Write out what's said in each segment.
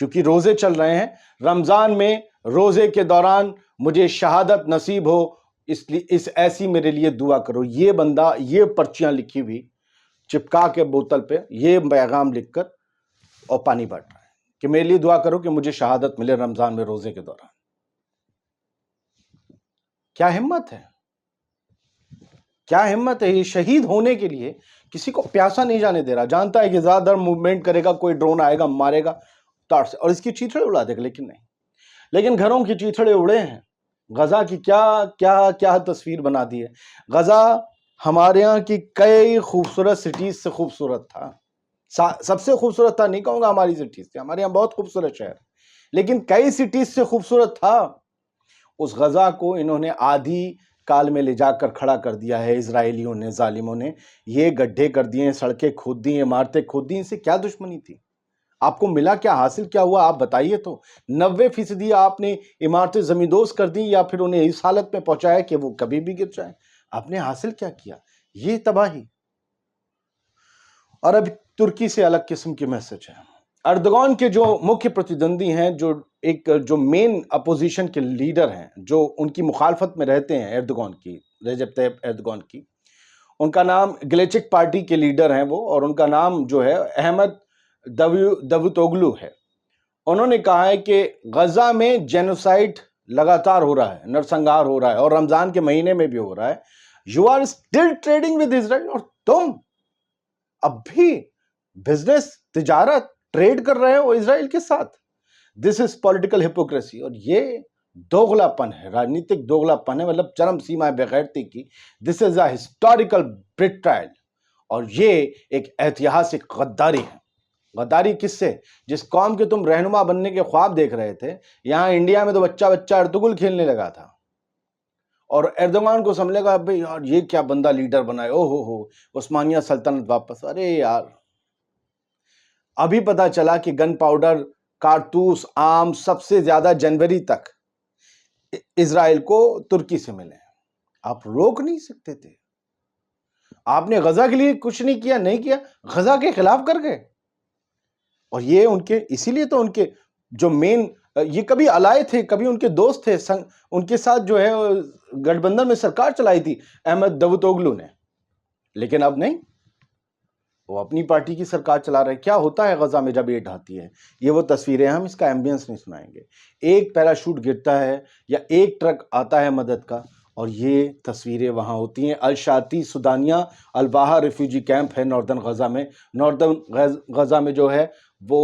کیونکہ روزے چل رہے ہیں، رمضان میں روزے کے دوران مجھے شہادت نصیب ہو، اس لیے اس ایسی میرے لیے دعا کرو۔ یہ بندہ یہ پرچیاں لکھی ہوئی چپکا کے بوتل پہ یہ پیغام لکھ کر اور پانی بانٹ رہا ہے کہ میرے لیے دعا کرو کہ مجھے شہادت ملے رمضان میں روزے کے دوران۔ کیا ہمت ہے، کیا ہمت ہے! یہ شہید ہونے کے لیے کسی کو پیاسا نہیں جانے دے رہا، جانتا ہے کہ زیادہ در موومنٹ کرے گا کوئی ڈرون آئے گا مارے گا تار سے اور اس کی چیتھڑے اڑا دے گا، لیکن نہیں، لیکن گھروں کی چیتھڑے اڑے ہیں۔ غزہ کی کیا کیا کیا تصویر بنا دی ہے۔ غزہ ہمارے یہاں کی کئی خوبصورت سٹیز سے خوبصورت تھا، سب سے خوبصورت تھا نہیں کہوں گا ہماری سٹیز سے، ہمارے یہاں بہت خوبصورت شہر، لیکن کئی سٹیز سے خوبصورت تھا۔ اس غزہ کو انہوں نے آدھی کال میں لے جا کر کھڑا کر دیا ہے اسرائیلیوں نے، ظالموں نے۔ یہ گڈھے کر دیے، سڑکیں کھود دی، عمارتیں کھود دی، ان سے کیا دشمنی تھی؟ آپ کو ملا کیا، حاصل کیا ہوا، آپ بتائیے تو۔ 90% آپ نے عمارتیں زمیندوز کر دی یا پھر انہیں اس حالت میں پہنچایا کہ وہ کبھی بھی گر جائیں۔ آپ نے حاصل کیا کیا؟ یہ تباہی۔ اور اب ترکی سے الگ قسم کی میسج ہے۔ اردوغان کے جو مکھیہ پرتدوندی ہیں، جو مین اپوزیشن کے لیڈر ہیں، جو ان کی مخالفت میں رہتے ہیں اردوغان کی، ریجب طیب اردوغان کی، ان کا نام گلیچک پارٹی کے لیڈر ہیں وہ، اور ان کا نام جو ہے احمد davutoglu ہے۔ انہوں نے کہا ہے کہ غزہ میں جینوسائیڈ لگاتار ہو رہا ہے، نرسنگار ہو رہا ہے، اور رمضان کے مہینے میں بھی ہو رہا ہے۔ You are still trading with Israel, اور تم اب بھی بزنس، تجارت، ٹریڈ کر رہے ہو اسرائیل کے ساتھ۔ دس از پولیٹیکل ہپوکریسی، اور یہ دوغلا پن ہے، راجنیتک دوغلا پن ہے، مطلب چرم سیما بے غیرتی کی۔ دس از اے ہسٹوریکل بیٹرائل، اور یہ ایک ایتہاسک غداری ہے۔ غداری کس سے؟ جس قوم کے تم رہنما بننے کے خواب دیکھ رہے تھے، یہاں انڈیا میں تو بچہ ارطغرل کھیلنے لگا تھا، اور اردوغان کو سمجھے گا بھئی یار یہ کیا بندہ لیڈر بنا ہے، او ہو عثمانیہ سلطنت واپس۔ ارے یار، ابھی پتا چلا کہ گن پاؤڈر، کارتوس، آم سب سے زیادہ جنوری تک اسرائیل کو ترکی سے ملے ہیں۔ آپ روک نہیں سکتے تھے؟ آپ نے غزہ کے لیے کچھ نہیں کیا، نہیں کیا، غزہ کے خلاف کر گئے۔ اور یہ ان کے، اسی لیے تو ان کے جو مین، یہ کبھی الائے تھے، کبھی ان کے دوست تھے، ان کے ساتھ جو ہے گٹھ بندھن میں سرکار چلائی تھی احمد davutoglu نے، لیکن اب نہیں، وہ اپنی پارٹی کی سرکار چلا رہے۔ کیا ہوتا ہے غزہ میں جب یہ ڈھاتی ہے؟ یہ وہ تصویریں، ہم اس کا ایمبینس نہیں سنائیں گے۔ ایک پیراشوٹ گرتا ہے یا ایک ٹرک آتا ہے مدد کا، اور یہ تصویریں وہاں ہوتی ہیں۔ الشاطی سودانیہ الباحہ ریفیوجی کیمپ ہے ناردرن غزہ میں۔ ناردرن غزہ میں جو ہے وہ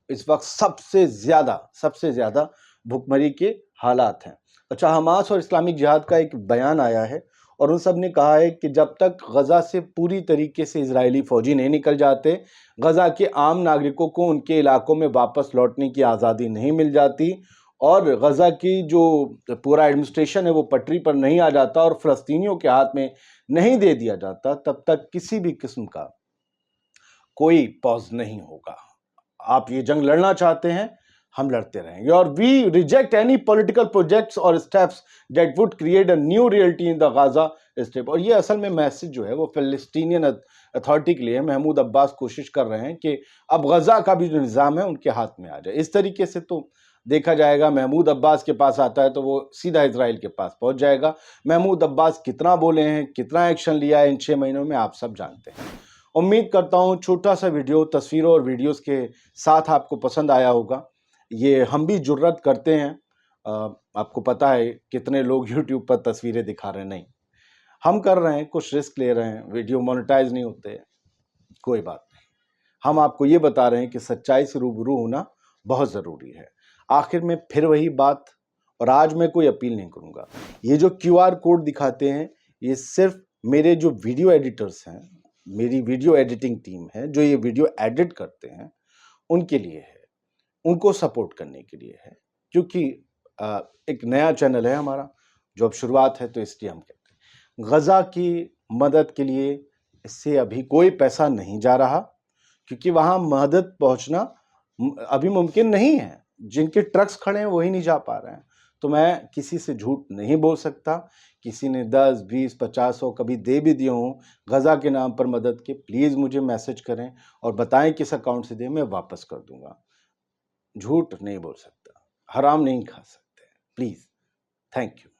اس وقت سب سے زیادہ بھوکمری کے حالات ہیں۔ اچھا، حماس اور اسلامک جہاد کا ایک بیان آیا ہے، اور ان سب نے کہا ہے کہ جب تک غزہ سے پوری طریقے سے اسرائیلی فوجی نہیں نکل جاتے، غزہ کے عام ناگرکوں کو ان کے علاقوں میں واپس لوٹنے کی آزادی نہیں مل جاتی، اور غزہ کی جو پورا ایڈمنسٹریشن ہے وہ پٹری پر نہیں آ جاتا اور فلسطینیوں کے ہاتھ میں نہیں دے دیا جاتا، تب تک کسی بھی قسم کا کوئی پاز نہیں ہوگا۔ آپ یہ جنگ لڑنا چاہتے ہیں، ہم لڑتے رہیں گے، اور we reject any political projects اور steps that would create a new reality in the Gaza strip. اور یہ اصل میں میسج جو ہے وہ فلسطینین اتھارٹی کے لیے، محمود عباس کوشش کر رہے ہیں کہ اب غزہ کا بھی جو نظام ہے ان کے ہاتھ میں آ جائے۔ اس طریقے سے تو دیکھا جائے گا، محمود عباس کے پاس آتا ہے تو وہ سیدھا اسرائیل کے پاس پہنچ جائے گا۔ محمود عباس کتنا بولے ہیں، کتنا ایکشن لیا ہے ان 6 مہینوں میں، آپ سب جانتے ہیں۔ امید کرتا ہوں چھوٹا سا ویڈیو تصویروں اور ویڈیوز کے ساتھ آپ کو پسند آیا ہوگا۔ یہ ہم بھی جرت کرتے ہیں، آپ کو پتا ہے کتنے لوگ یوٹیوب پر تصویریں دکھا رہے ہیں، نہیں، ہم کر رہے ہیں، کچھ رسک لے رہے ہیں، ویڈیو مونیٹائز نہیں ہوتے، کوئی بات نہیں، ہم آپ کو یہ بتا رہے ہیں کہ سچائی سے روبرو ہونا بہت ضروری ہے۔ آخر میں پھر وہی بات، اور آج میں کوئی اپیل نہیں کروں گا، یہ جو QR کوڈ دکھاتے ہیں یہ صرف میرے جو ویڈیو ایڈیٹرز ہیں، میری ویڈیو ایڈیٹنگ ٹیم ہے، جو یہ ویڈیو ایڈٹ کرتے ہیں، ان کے لیے ہے، ان کو سپورٹ کرنے کے لیے ہے، کیونکہ ایک نیا چینل ہے ہمارا جو اب شروعات ہے، تو اس لیے ہم کہتے ہیں غزہ کی مدد کے لیے اس سے ابھی کوئی پیسہ نہیں جا رہا، کیونکہ وہاں مدد پہنچنا ابھی ممکن نہیں ہے، جن کے ٹرکس کھڑے ہیں وہی نہیں جا پا رہے ہیں۔ تو میں کسی سے جھوٹ نہیں بول سکتا، کسی نے 10 20 50 100 کبھی دے بھی دیے ہوں غزہ کے نام پر مدد کے، پلیز مجھے میسج کریں اور بتائیں کس اکاؤنٹ سے دیں، میں واپس کر دوں گا۔ جھوٹ نہیں بول سکتا، حرام نہیں کھا سکتے. پلیز. Thank you.